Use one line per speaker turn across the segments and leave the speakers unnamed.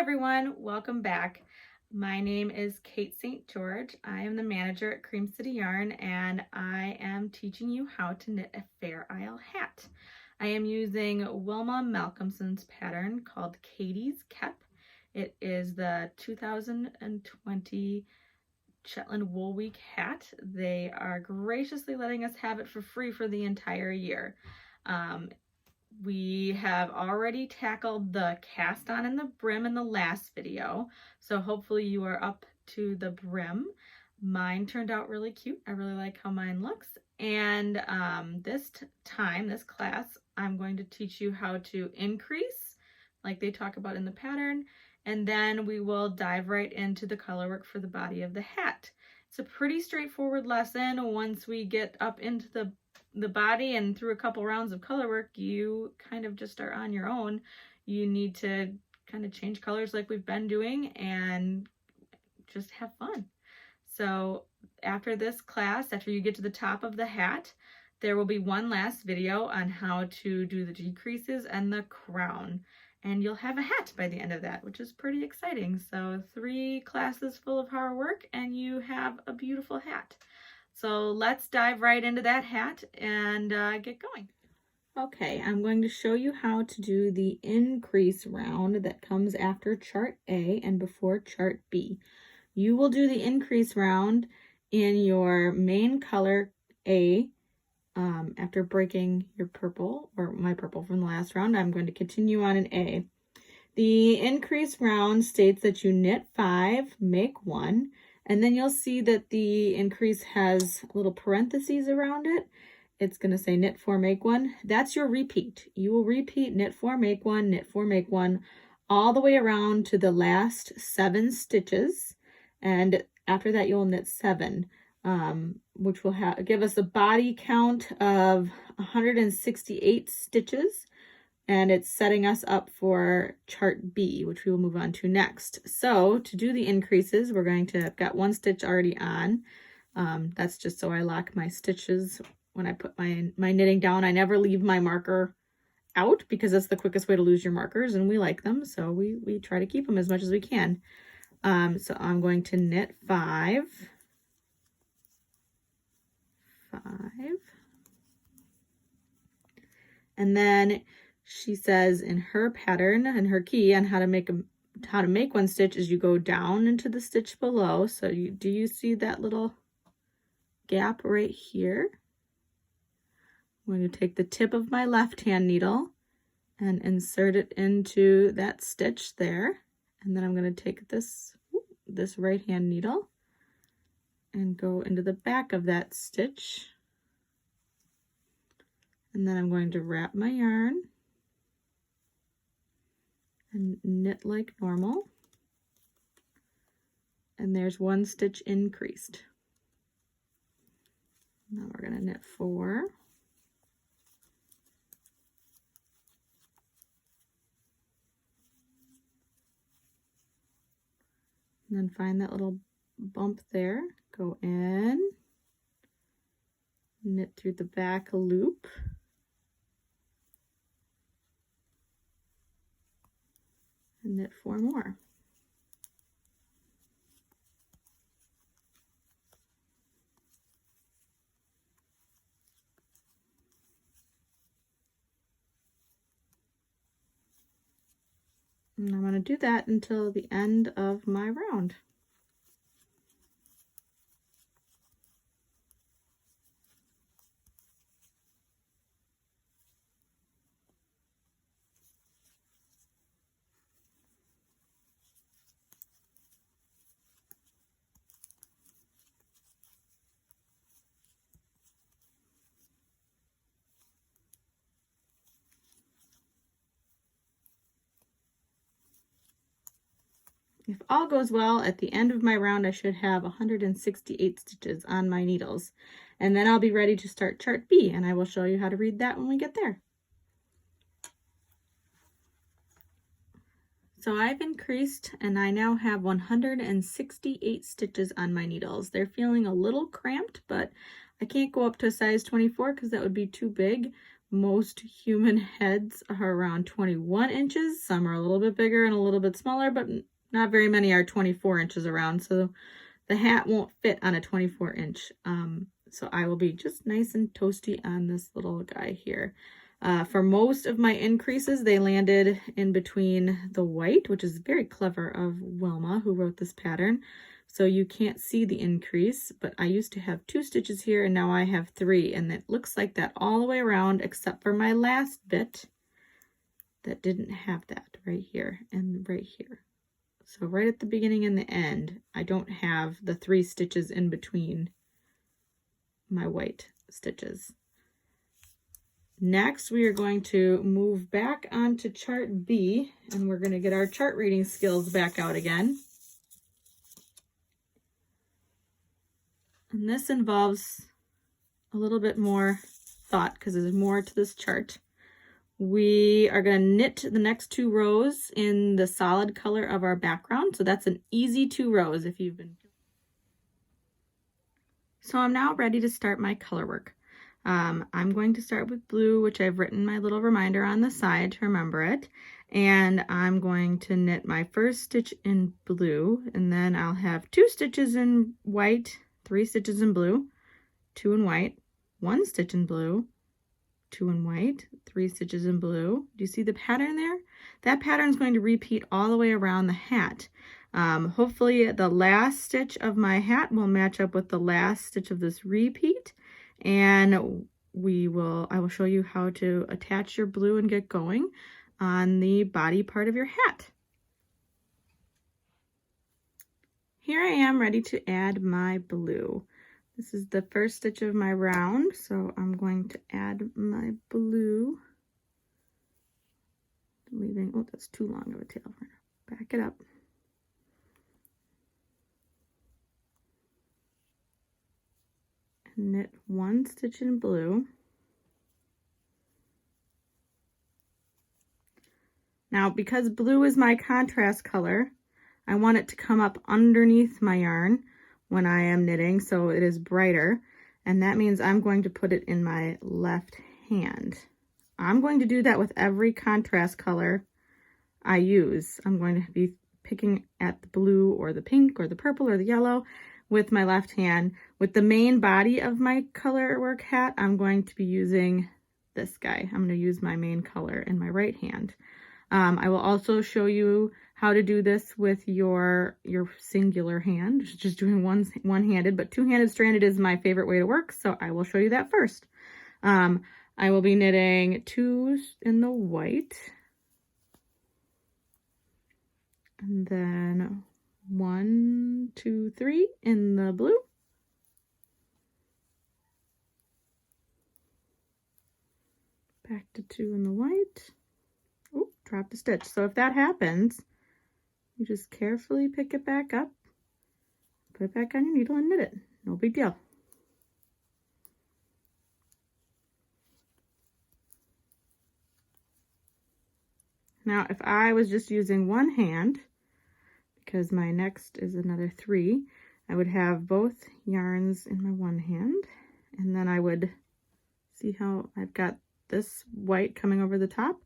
everyone, welcome back. My name is Cait St. George. I am the manager at Cream City Yarn and I am teaching you how to knit a Fair Isle hat. I am using Wilma Malcolmson's pattern called Katie's Kep. It is the 2020 Shetland Wool Week hat. They are graciously letting us have it for free for the entire year. We have already tackled the cast on and the brim in the last video, so hopefully you are up to the brim. Mine turned out really cute. I really like how mine looks. And this class, I'm going to teach you how to increase, like they talk about in the pattern, and then we will dive right into the color work for the body of the hat. It's a pretty straightforward lesson. Once we get up into the body and through a couple rounds of color work, you kind of just are on your own. You need to kind of change colors like we've been doing and just have fun. So after this class, after you get to the top of the hat, there will be one last video on how to do the decreases and the crown. And you'll have a hat by the end of that, which is pretty exciting. So 3 classes full of hard work and you have a beautiful hat. So let's dive right into that hat and get going. Okay, I'm going to show you how to do the increase round that comes after chart A and before chart B. You will do the increase round in your main color A after breaking your purple, or my purple from the last round. I'm going to continue on in A. The increase round states that you knit 5, make 1, and then you'll see that the increase has little parentheses around it. It's going to say knit 4, make 1. That's your repeat. You will repeat knit 4, make 1, knit 4, make 1, all the way around to the last 7 stitches. And after that, you'll knit 7, which will give us a body count of 168 stitches. And it's setting us up for chart B, which we will move on to next. So to do the increases, we're going to, I've got 1 stitch already on. That's just so I lock my stitches when I put my knitting down. I never leave my marker out because that's the quickest way to lose your markers, and we like them. So we try to keep them as much as we can. So I'm going to knit 5, 5, and then she says in her pattern and her key on how to make 1 stitch is you go down into the stitch below. So do you see that little gap right here? I'm going to take the tip of my left hand needle and insert it into that stitch there, and then I'm going to take this right hand needle and go into the back of that stitch, and then I'm going to wrap my yarn and knit like normal, and there's 1 stitch increased. Now we're going to knit 4, and then find that little bump there, go in, knit through the back loop, and knit 4 more. And I'm going to do that until the end of my round. If all goes well, at the end of my round, I should have 168 stitches on my needles. And then I'll be ready to start chart B, and I will show you how to read that when we get there. So I've increased, and I now have 168 stitches on my needles. They're feeling a little cramped, but I can't go up to size 24 because that would be too big. Most human heads are around 21 inches. Some are a little bit bigger and a little bit smaller, but not very many are 24 inches around. So the hat won't fit on a 24 inch. So I will be just nice and toasty on this little guy here. For most of my increases, they landed in between the white, which is very clever of Wilma, who wrote this pattern. So you can't see the increase, but I used to have 2 stitches here and now I have 3, and it looks like that all the way around except for my last bit that didn't have that right here and right here. So right at the beginning and the end, I don't have the 3 stitches in between my white stitches. Next, we are going to move back onto chart B, and we're going to get our chart reading skills back out again. And this involves a little bit more thought because there's more to this chart. We are going to knit the next 2 rows in the solid color of our background. So that's an easy 2 rows if you've been. So I'm now ready to start my color work. I'm going to start with blue, which I've written my little reminder on the side to remember it. And I'm going to knit my first stitch in blue, and then I'll have 2 stitches in white, 3 stitches in blue, 2 in white, 1 stitch in blue, 2 in white, 3 stitches in blue. Do you see the pattern there? That pattern is going to repeat all the way around the hat. Hopefully the last stitch of my hat will match up with the last stitch of this repeat, and I will show you how to attach your blue and get going on the body part of your hat. Here I am ready to add my blue. This is the first stitch of my round, so I'm going to add my blue, leaving, oh, that's too long of a tail. We're gonna back it up. And knit 1 stitch in blue. Now, because blue is my contrast color, I want it to come up underneath my yarn when I am knitting, so it is brighter, and that means I'm going to put it in my left hand. I'm going to do that with every contrast color I use. I'm going to be picking at the blue or the pink or the purple or the yellow with my left hand. With the main body of my Colorwork hat, I'm going to be using this guy. I'm going to use my main color in my right hand. I will also show you how to do this with your singular hand, just doing one-handed, but two-handed stranded is my favorite way to work, so I will show you that first. I will be knitting 2 in the white, and then 1, 2, 3 in the blue, back to 2 in the white. Oh, dropped a stitch. So if that happens, you just carefully pick it back up, put it back on your needle and knit it. No big deal. Now, if I was just using one hand, because my next is another 3, I would have both yarns in my one hand, and then I would see how I've got this white coming over the top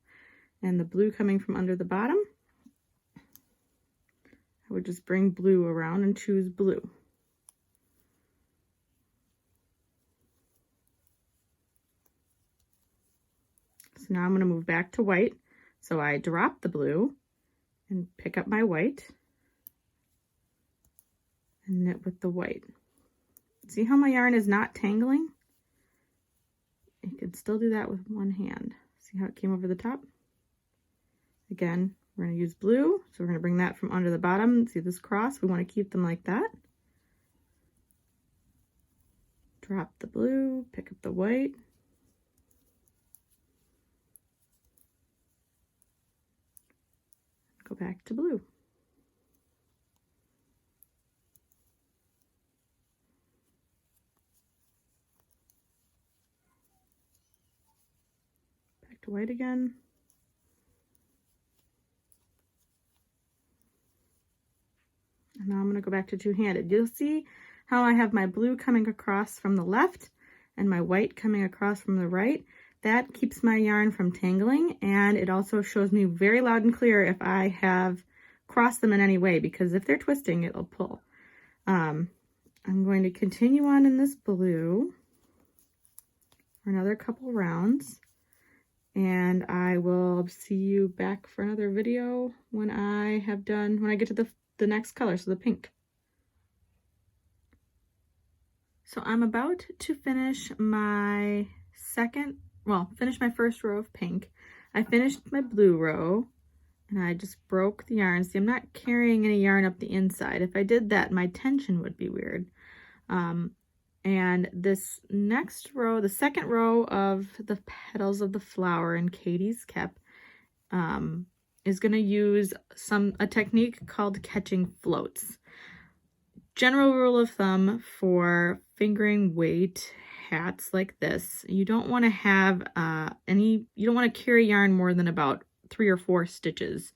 and the blue coming from under the bottom. I would just bring blue around and choose blue. So now I'm going to move back to white. So I drop the blue and pick up my white and knit with the white. See how my yarn is not tangling? You can still do that with one hand. See how it came over the top? Again, we're going to use blue, so we're going to bring that from under the bottom. See this cross? We want to keep them like that. Drop the blue, pick up the white. Go back to blue. Back to white again. And now I'm going to go back to two-handed. You'll see how I have my blue coming across from the left and my white coming across from the right. that keeps my yarn from tangling, and it also shows me very loud and clear if I have crossed them in any way, because if they're twisting, it'll pull. I'm going to continue on in this blue for another couple rounds, and I will see you back for another video when I get to the next color, so the pink. So I'm about to finish my first row of pink. I finished my blue row and I just broke the yarn. See, I'm not carrying any yarn up the inside. If I did that, my tension would be weird. And this next row, the second row of the petals of the flower in Katie's Cap, is going to use a technique called catching floats. General rule of thumb for fingering weight hats like this, you don't want to have you don't want to carry yarn more than about 3 or 4 stitches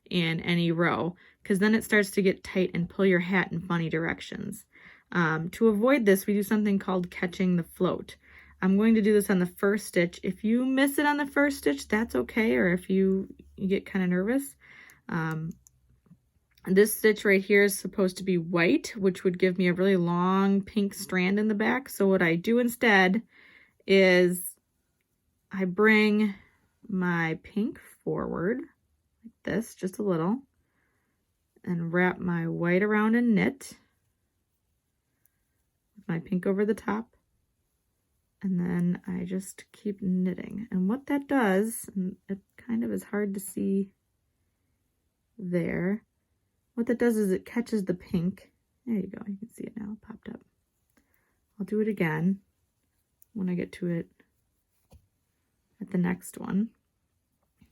in any row, because then it starts to get tight and pull your hat in funny directions. To avoid this, we do something called catching the float. I'm going to do this on the first stitch. If you miss it on the first stitch, that's okay, or if you get kind of nervous. This stitch right here is supposed to be white, which would give me a really long pink strand in the back. So what I do instead is I bring my pink forward like this, just a little, and wrap my white around and knit with my pink over the top. And then I just keep knitting. And what that does, and it kind of is hard to see there, what that does is it catches the pink. There you go, you can see it now, it popped up. I'll do it again when I get to it at the next one.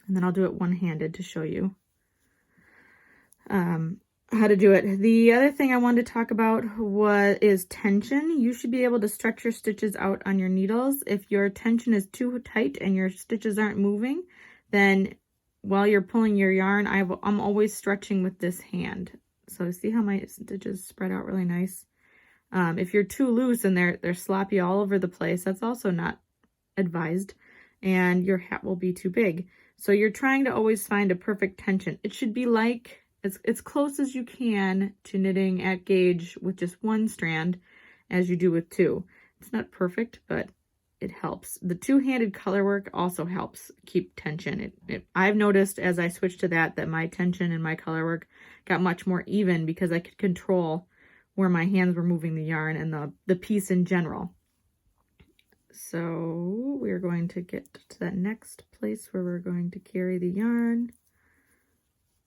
And then I'll do it one-handed to show you how to do it. The other thing I wanted to talk about is tension. You should be able to stretch your stitches out on your needles. If your tension is too tight and your stitches aren't moving, then while you're pulling your yarn, I'm always stretching with this hand. So see how my stitches spread out really nice? If you're too loose and they're sloppy all over the place, that's also not advised, and your hat will be too big. So you're trying to always find a perfect tension. It should be like as close as you can to knitting at gauge with just one strand as you do with two. It's not perfect, but it helps. The two-handed color work also helps keep tension. I've noticed as I switched to that my tension and my color work got much more even, because I could control where my hands were moving the yarn and the piece in general. So we're going to get to that next place where we're going to carry the yarn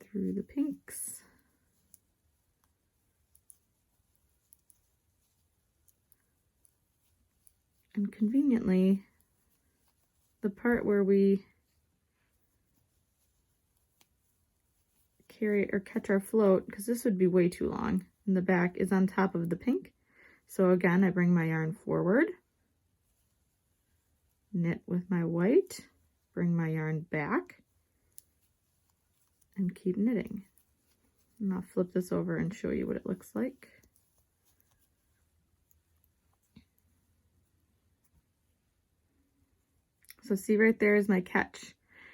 through the pinks. And conveniently, the part where we carry or catch our float, because this would be way too long in the back, is on top of the pink. So again, I bring my yarn forward, knit with my white, bring my yarn back, and keep knitting. And I'll flip this over and show you what it looks like. So see, right there is my catch.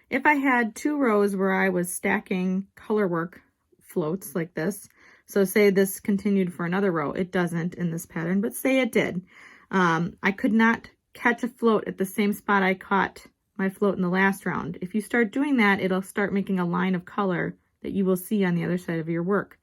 If I had 2 rows where I was stacking colorwork floats like this, so say this continued for another row, it doesn't in this pattern, but say it did, I could not catch a float at the same spot I caught my float in the last round. If you start doing that, it'll start making a line of color that you will see on the other side of your work.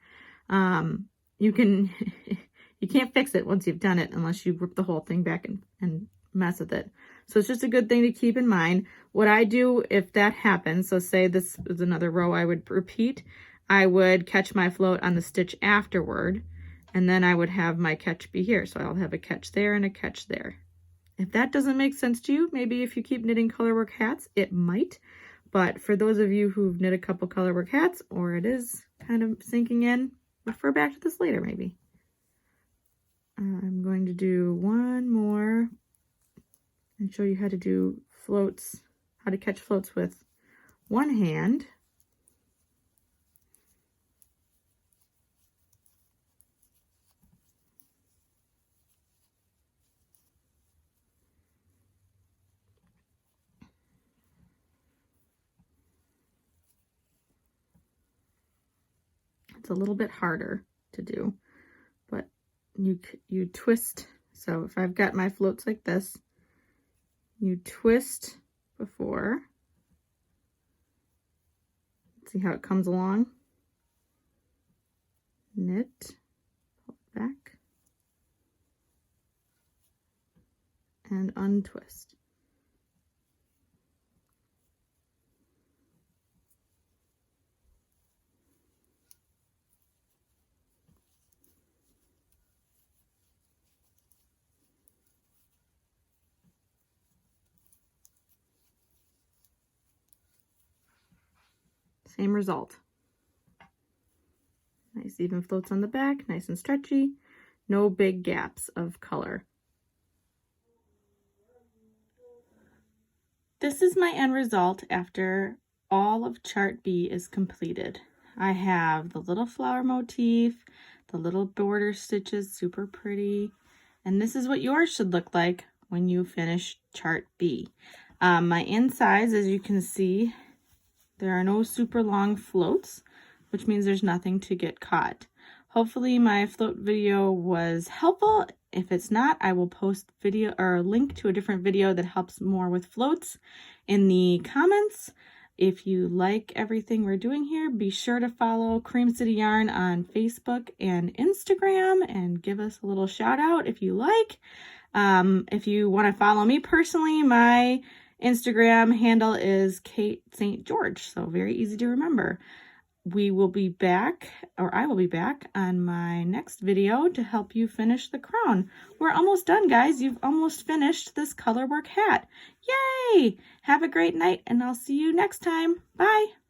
You can't fix it once you've done it unless you rip the whole thing back and mess with it. So it's just a good thing to keep in mind. What I do if that happens, so say this is another row I would repeat, I would catch my float on the stitch afterward, and then I would have my catch be here. So I'll have a catch there and a catch there. If that doesn't make sense to you, maybe if you keep knitting colorwork hats, it might. But for those of you who've knit a couple colorwork hats, or it is kind of sinking in, refer back to this later maybe. I'm going to do one more and show you how to do floats, how to catch floats with one hand. It's a little bit harder to do, but you twist. So if I've got my floats like this, you twist before. See how it comes along? Knit, pull it back, and untwist. Same result. Nice even floats on the back, nice and stretchy. No big gaps of color. This is my end result after all of chart B is completed. I have the little flower motif, the little border stitches, super pretty. And this is what yours should look like when you finish chart B. My insides, as you can see, there are no super long floats, which means there's nothing to get caught. Hopefully my float video was helpful. If it's not, I will post video or a link to a different video that helps more with floats in the comments. If you like everything we're doing here, be sure to follow Cream City Yarn on Facebook and Instagram and give us a little shout out if you like. If you want to follow me personally, my Instagram handle is Cait St. George, so very easy to remember. We will be back, or I will be back on my next video to help you finish the crown. We're almost done, guys. You've almost finished this Colorwork hat. Yay! Have a great night, and I'll see you next time. Bye!